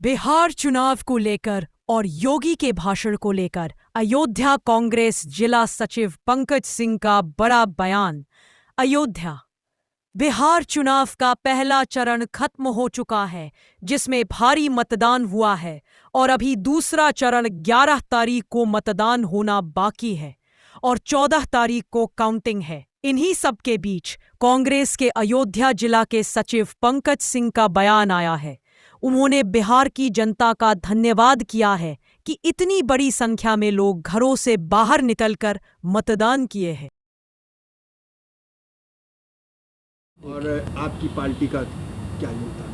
बिहार चुनाव को लेकर और योगी के भाषण को लेकर अयोध्या कांग्रेस जिला सचिव पंकज सिंह का बड़ा बयान। अयोध्या बिहार चुनाव का पहला चरण खत्म हो चुका है, जिसमें भारी मतदान हुआ है और अभी दूसरा चरण 11 तारीख को मतदान होना बाकी है और 14 तारीख को काउंटिंग है। इन्हीं सब के बीच कांग्रेस के अयोध्या जिला के सचिव पंकज सिंह का बयान आया है। उन्होंने बिहार की जनता का धन्यवाद किया है कि इतनी बड़ी संख्या में लोग घरों से बाहर निकलकर मतदान किए हैं। और आपकी पार्टी का क्या योगदान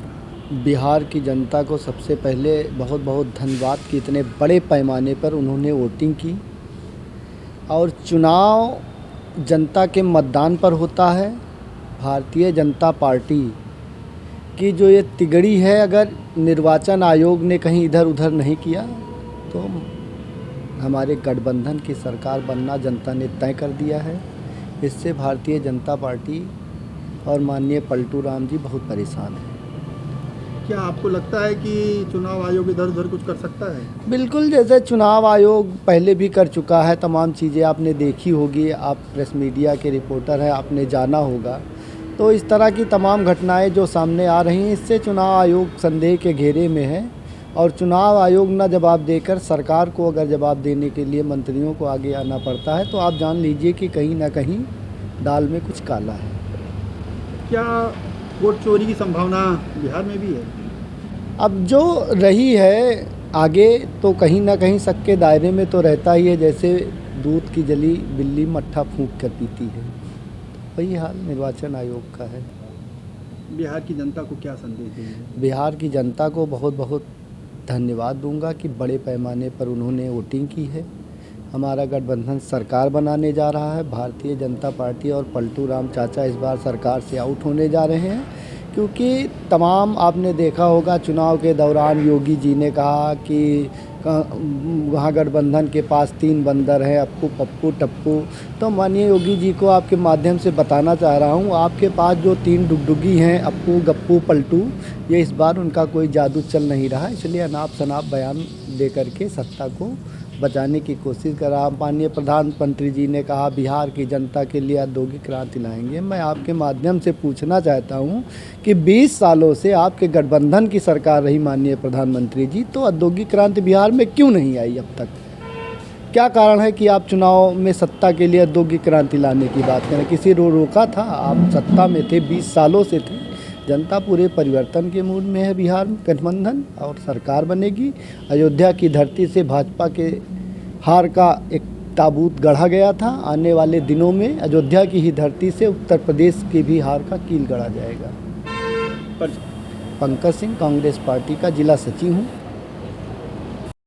है? बिहार की जनता को सबसे पहले बहुत बहुत धन्यवाद कि इतने बड़े पैमाने पर उन्होंने वोटिंग की। और चुनाव जनता के मतदान पर होता है। भारतीय जनता पार्टी की जो ये तिगड़ी है, अगर निर्वाचन आयोग ने कहीं इधर उधर नहीं किया तो हमारे गठबंधन की सरकार बनना जनता ने तय कर दिया है। इससे भारतीय जनता पार्टी और माननीय पलटू राम जी बहुत परेशान हैं। क्या आपको लगता है कि चुनाव आयोग इधर उधर कुछ कर सकता है? बिल्कुल, जैसे चुनाव आयोग पहले भी कर चुका है, तमाम चीज़ें आपने देखी होगी। आप प्रेस मीडिया के रिपोर्टर हैं, आपने जाना होगा। तो इस तरह की तमाम घटनाएं जो सामने आ रही हैं, इससे चुनाव आयोग संदेह के घेरे में है। और चुनाव आयोग न जवाब देकर सरकार को अगर जवाब देने के लिए मंत्रियों को आगे आना पड़ता है तो आप जान लीजिए कि कहीं ना कहीं दाल में कुछ काला है। क्या वोट चोरी की संभावना बिहार में भी है? अब जो रही है आगे तो कहीं ना कहीं शक के दायरे में तो रहता ही है। जैसे दूध की जली बिल्ली मट्ठा फूंक कर पीती है, वही हाल निर्वाचन आयोग का है। बिहार की जनता को क्या संदेश देंगे? बिहार की जनता को बहुत बहुत धन्यवाद दूंगा कि बड़े पैमाने पर उन्होंने वोटिंग की है। हमारा गठबंधन सरकार बनाने जा रहा है। भारतीय जनता पार्टी और पलटू राम चाचा इस बार सरकार से आउट होने जा रहे हैं, क्योंकि तमाम आपने देखा होगा चुनाव के दौरान योगी जी ने कहा कि वहाँ गठबंधन के पास 3 बंदर हैं, अप्पू पप्पू टप्पू। तो माननीय योगी जी को आपके माध्यम से बताना चाह रहा हूँ, आपके पास जो 3 डुगडुगी हैं, अप्पू गप्पू पलटू, ये इस बार उनका कोई जादू चल नहीं रहा। इसलिए अनाप शनाप बयान दे करके सत्ता को बचाने की कोशिश कर रहा। माननीय प्रधानमंत्री जी ने कहा बिहार की जनता के लिए औद्योगिक क्रांति लाएंगे। मैं आपके माध्यम से पूछना चाहता हूं कि 20 सालों से आपके गठबंधन की सरकार रही माननीय प्रधानमंत्री जी, तो औद्योगिक क्रांति बिहार में क्यों नहीं आई अब तक? क्या कारण है कि आप चुनाव में सत्ता के लिए औद्योगिक क्रांति लाने की बात करें? किसी रोका था? आप सत्ता में थे, 20 सालों से थे। जनता पूरे परिवर्तन के मूड में है। बिहार में गठबंधन और सरकार बनेगी। अयोध्या की धरती से भाजपा के हार का एक ताबूत गढ़ा गया था। आने वाले दिनों में अयोध्या की ही धरती से उत्तर प्रदेश की भी हार का कील गढ़ा जाएगा। पंकज सिंह, कांग्रेस पार्टी का जिला सचिव हूँ।